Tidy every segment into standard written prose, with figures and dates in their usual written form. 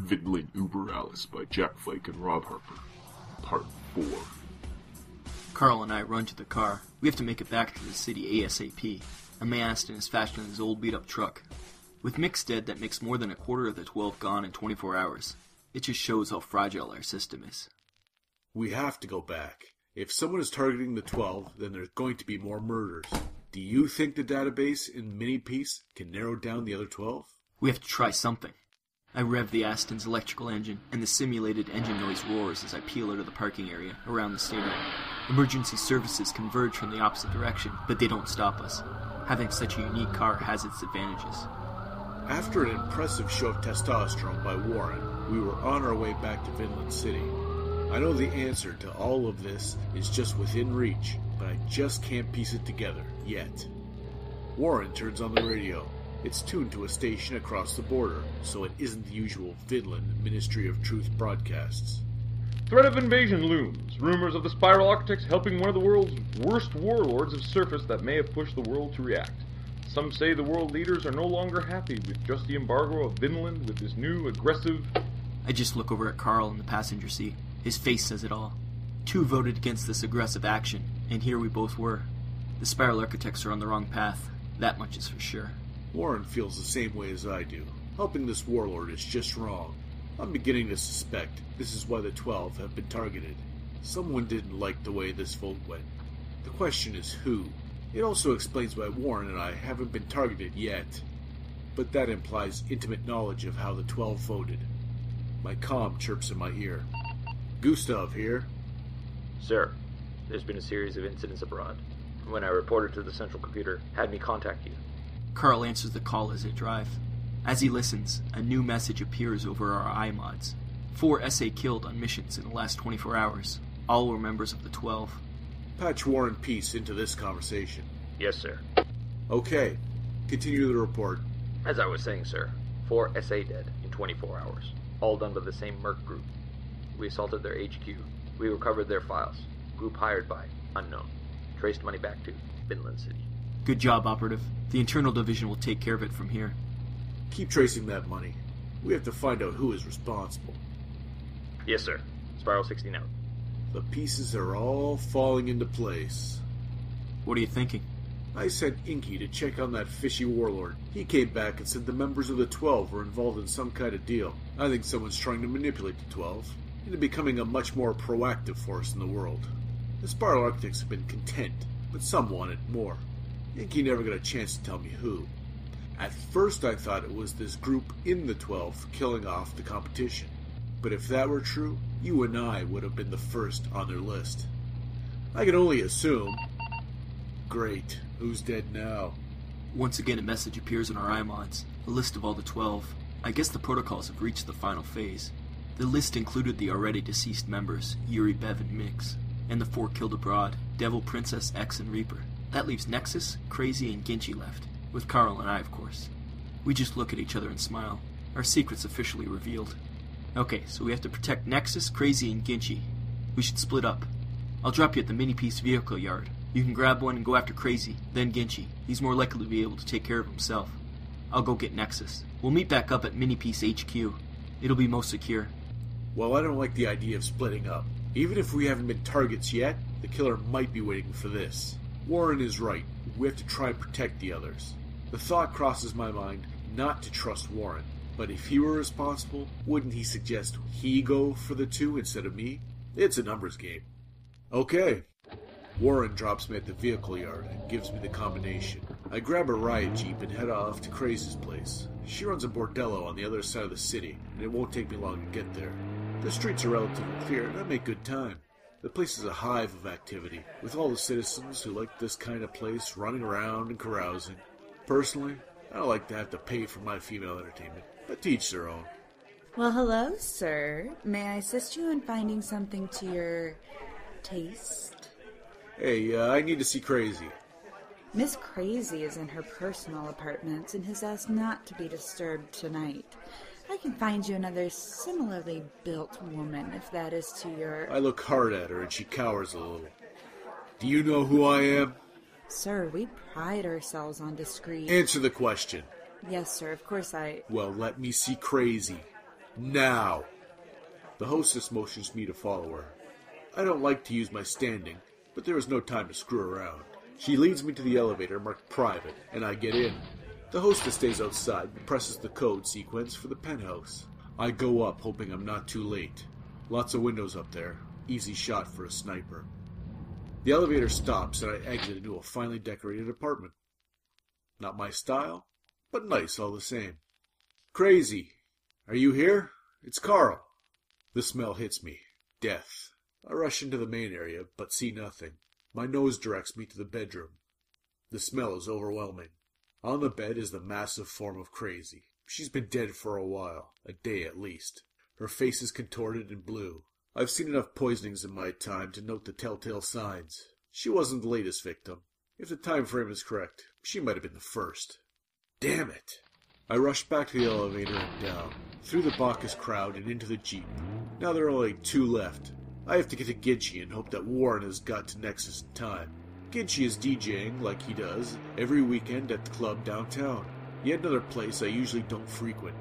Vinnland Uber Alice by Jack Flake and Rob Harper. Part 4. Carl and I run to the car. We have to make it back to the city ASAP. A man Aston is faster his old beat-up truck. With Mick dead, that makes more than a quarter of the 12 gone in 24 hours. It just shows how fragile our system is. We have to go back. If someone is targeting the 12, then there's going to be more murders. Do you think the database in Mini-Piece can narrow down the other 12? We have to try something. I rev the Aston's electrical engine, and the simulated engine noise roars as I peel out of the parking area around the stadium. Emergency services converge from the opposite direction, but they don't stop us. Having such a unique car has its advantages. After an impressive show of testosterone by Warren, we were on our way back to Vinnland City. I know the answer to all of this is just within reach, but I just can't piece it together, yet. Warren turns on the radio. It's tuned to a station across the border, so it isn't the usual Vinnland Ministry of Truth broadcasts. Threat of invasion looms. Rumors of the Spiral Architects helping one of the world's worst warlords have surfaced that may have pushed the world to react. Some say the world leaders are no longer happy with just the embargo of Vinnland with this new, aggressive... I just look over at Carl in the passenger seat. His face says it all. 2 voted against this aggressive action, and here we both were. The Spiral Architects are on the wrong path. That much is for sure. Warren feels the same way as I do. Helping this warlord is just wrong. I'm beginning to suspect this is why the 12 have been targeted. Someone didn't like the way this vote went. The question is who. It also explains why Warren and I haven't been targeted yet. But that implies intimate knowledge of how the 12 voted. My comm chirps in my ear. Gustav here. Sir, there's been a series of incidents abroad. When I reported to the central computer, had me contact you. Carl answers the call as I drive. As he listens, a new message appears over our iMods. 4 SA killed on missions in the last 24 hours. All were members of the 12. Patch War and Peace into this conversation. Yes, sir. Okay. Continue the report. As I was saying, sir, 4 SA dead in 24 hours. All done by the same Merc group. We assaulted their HQ. We recovered their files. Group hired by unknown. Traced money back to Vinnland City. Good job, Operative. The internal division will take care of it from here. Keep tracing that money. We have to find out who is responsible. Yes, sir. Spiral 16 out. The pieces are all falling into place. What are you thinking? I sent Inky to check on that fishy warlord. He came back and said the members of the 12 were involved in some kind of deal. I think someone's trying to manipulate the 12 into becoming a much more proactive force in the world. The Spiral Architects have been content, but some wanted more. Inky never got a chance to tell me who. At first I thought it was this group in the 12 killing off the competition. But if that were true, you and I would have been the first on their list. I can only assume. Great. Who's dead now? Once again a message appears in our iMods. A list of all the 12. I guess the protocols have reached the final phase. The list included the already deceased members, Yuri, Bev, and Mix, and the 4 killed abroad, Devil, Princess, X, and Reaper. That leaves Nexus, Crazy, and Ginchi left, with Carl and I, of course. We just look at each other and smile. Our secret's officially revealed. Okay, so we have to protect Nexus, Crazy, and Ginchi. We should split up. I'll drop you at the Mini-Piece vehicle yard. You can grab one and go after Crazy, then Ginchi. He's more likely to be able to take care of himself. I'll go get Nexus. We'll meet back up at Mini-Piece HQ. It'll be most secure. Well, I don't like the idea of splitting up. Even if we haven't been targets yet, the killer might be waiting for this. Warren is right. We have to try and protect the others. The thought crosses my mind not to trust Warren. But if he were responsible, wouldn't he suggest he go for the 2 instead of me? It's a numbers game. Okay. Warren drops me at the vehicle yard and gives me the combination. I grab a riot jeep and head off to Crazy's place. She runs a bordello on the other side of the city, and it won't take me long to get there. The streets are relatively clear, and I make good time. The place is a hive of activity, with all the citizens who like this kind of place running around and carousing. Personally, I don't like to have to pay for my female entertainment, but to each their own. Well, hello, sir. May I assist you in finding something to your taste? Hey, I need to see Crazy. Miss Crazy is in her personal apartment and has asked not to be disturbed tonight. I can find you another similarly built woman if that is to your... I look hard at her and she cowers a little. Do you know who I am? Sir, we pride ourselves on discreet... Answer the question. Yes, sir, of course I... Well, let me see Crazy. Now! The hostess motions me to follow her. I don't like to use my standing, but there is no time to screw around. She leads me to the elevator marked private, and I get in. The hostess stays outside and presses the code sequence for the penthouse. I go up, hoping I'm not too late. Lots of windows up there. Easy shot for a sniper. The elevator stops, and I exit into a finely decorated apartment. Not my style, but nice all the same. Crazy. Are you here? It's Carl. The smell hits me. Death. I rush into the main area, but see nothing. My nose directs me to the bedroom. The smell is overwhelming. On the bed is the massive form of Crazy. She's been dead for a while, a day at least. Her face is contorted and blue. I've seen enough poisonings in my time to note the telltale signs. She wasn't the latest victim. If the time frame is correct, she might have been the first. Damn it! I rush back to the elevator and down, through the Bacchus crowd and into the Jeep. Now there are only 2 left. I have to get to Ginchi and hope that Warren has got to Nexus in time. Ginchi is DJing, like he does, every weekend at the club downtown. Yet another place I usually don't frequent.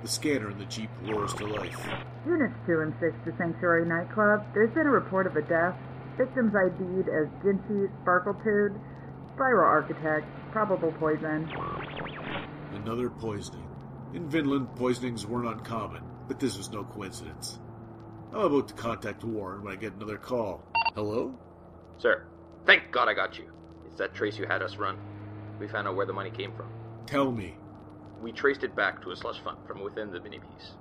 The scanner in the Jeep roars to life. Units 2 and 6 to Sanctuary Nightclub. There's been a report of a death. Victims ID'd as Ginchi, Sparkletude, Spiral Architect, probable poison. Another poisoning. In Vinnland, poisonings weren't uncommon, but this was no coincidence. I'm about to contact Warren when I get another call. Hello? Sir, thank God I got you. It's that trace you had us run. We found out where the money came from. Tell me. We traced it back to a slush fund from within the mini-piece.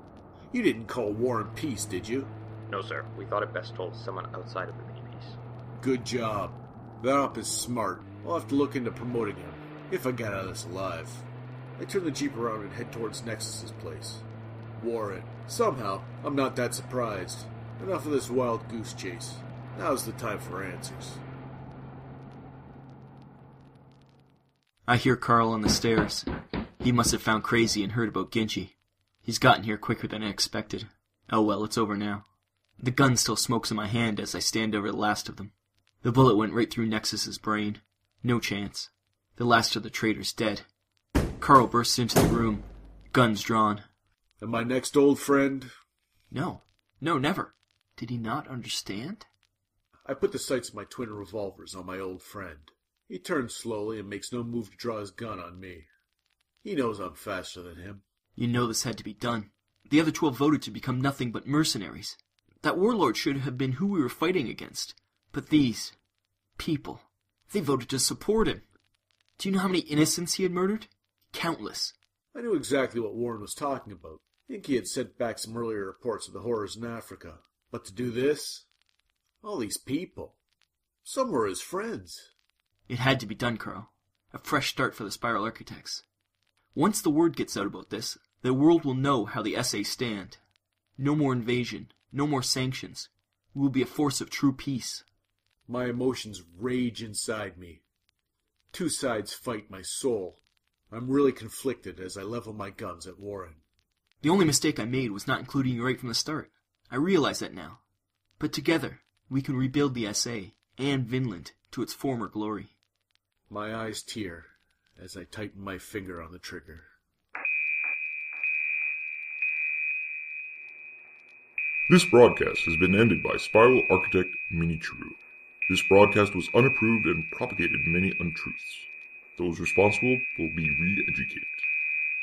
You didn't call War and Peace, did you? No, sir. We thought it best told someone outside of the mini-piece. Good job. That op is smart. I'll have to look into promoting him, if I get out of this alive. I turn the Jeep around and head towards Nexus's place. Warren. Somehow, I'm not that surprised. Enough of this wild goose chase. Now's the time for answers. I hear Carl on the stairs. He must have found Crazy and heard about Ginchi. He's gotten here quicker than I expected. Oh well, it's over now. The gun still smokes in my hand as I stand over the last of them. The bullet went right through Nexus's brain. No chance. The last of the traitors dead. Carl bursts into the room, guns drawn. And my next old friend? No, never. Did he not understand? I put the sights of my twin revolvers on my old friend. He turns slowly and makes no move to draw his gun on me. He knows I'm faster than him. You know this had to be done. The other 12 voted to become nothing but mercenaries. That warlord should have been who we were fighting against. But these people, they voted to support him. Do you know how many innocents he had murdered? Countless. I knew exactly what Warren was talking about. I think he had sent back some earlier reports of the horrors in Africa. But to do this? All these people. Some were his friends. It had to be done, Carl. A fresh start for the Spiral Architects. Once the word gets out about this, the world will know how the SA stand. No more invasion, no more sanctions. We will be a force of true peace. My emotions rage inside me. 2 sides fight my soul. I'm really conflicted as I level my guns at Warren. The only mistake I made was not including you right from the start. I realize that now. But together, we can rebuild the SA and Vinnland to its former glory. My eyes tear as I tighten my finger on the trigger. This broadcast has been ended by Spiral Architect Minichuru. This broadcast was unapproved and propagated many untruths. Those responsible will be re-educated.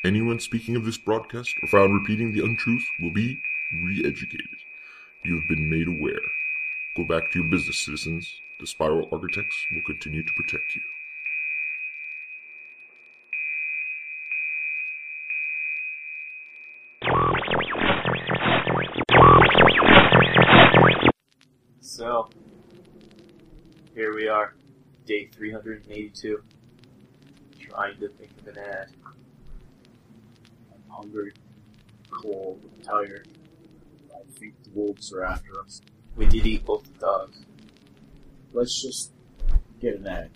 Anyone speaking of this broadcast or found repeating the untruth will be re-educated. You have been made aware. Go back to your business, citizens. The Spiral Architects will continue to protect you. So, here we are, day 382, trying to think of an ad. I'm hungry, cold, tired. I think the wolves are after us. We did eat both the dogs. Let's just get an ad.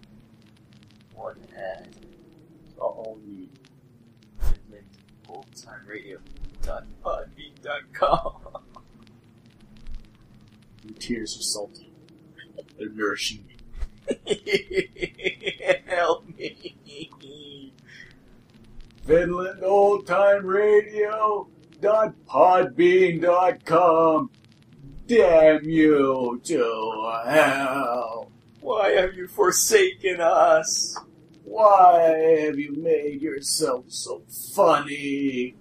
One ad. All we need. oldtimeradio.podbean.com. Your tears are salty. They're nourishing me. Help me. Vinnland Old Time Radio. Podcast.podbean.com. Damn you to hell. Why have you forsaken us? Why have you made yourself so funny?